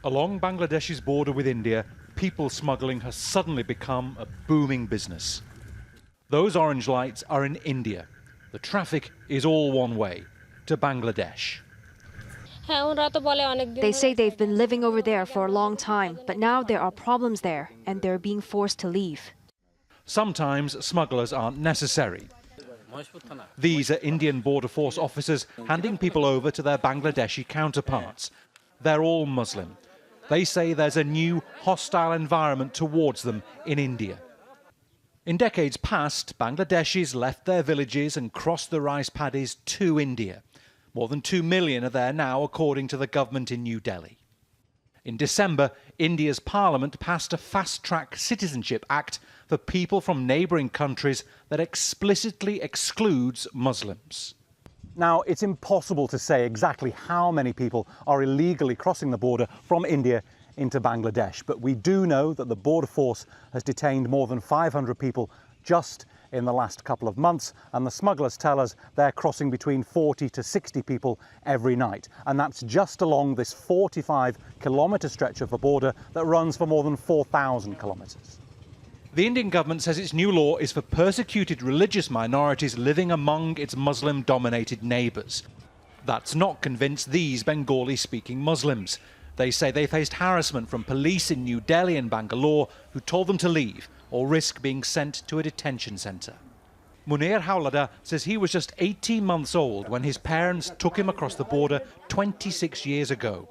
Along Bangladesh's border with India, people smuggling has suddenly become a booming business. Those orange lights are in India. The traffic is all one way, to Bangladesh. They say they've been living over there for a long time, but now there are problems there and they're being forced to leave. Sometimes smugglers aren't necessary. These are Indian Border Force officers handing people over to their Bangladeshi counterparts. They're all Muslim. They say there's a new hostile environment towards them in India. In decades past, Bangladeshis left their villages and crossed the rice paddies to India. More than 2 million are there now, according to the government in New Delhi. In December, India's parliament passed a fast-track citizenship act for people from neighbouring countries that explicitly excludes Muslims. Now, it's impossible to say exactly how many people are illegally crossing the border from India into Bangladesh, but we do know that the Border Force has detained more than 500 people just in the last couple of months, and the smugglers tell us they're crossing between 40 to 60 people every night. And that's just along this 45-kilometre stretch of the border that runs for more than 4,000 kilometres. The Indian government says its new law is for persecuted religious minorities living among its Muslim-dominated neighbours. That's not convinced these Bengali-speaking Muslims. They say they faced harassment from police in New Delhi and Bangalore who told them to leave or risk being sent to a detention centre. Munir Howlada says he was just 18 months old when his parents took him across the border 26 years ago.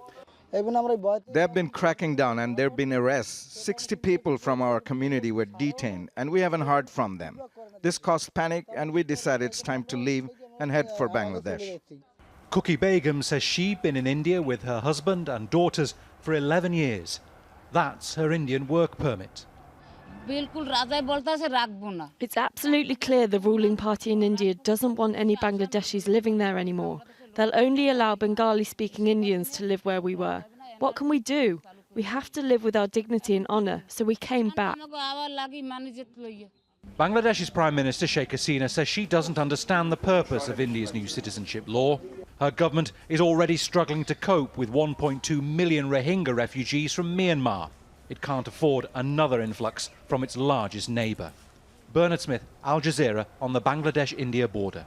They have been cracking down and there have been arrests. 60 people from our community were detained and we haven't heard from them. This caused panic and we decided it's time to leave and head for Bangladesh. Cookie Begum says she'd been in India with her husband and daughters for 11 years. That's her Indian work permit. It's absolutely clear the ruling party in India doesn't want any Bangladeshis living there anymore. They'll only allow Bengali-speaking Indians to live where we were. What can we do? We have to live with our dignity and honour, so we came back. Bangladesh's Prime Minister Sheikh Hasina says she doesn't understand the purpose of India's new citizenship law. Her government is already struggling to cope with 1.2 million Rohingya refugees from Myanmar. It can't afford another influx from its largest neighbour. Bernard Smith, Al Jazeera, on the Bangladesh-India border.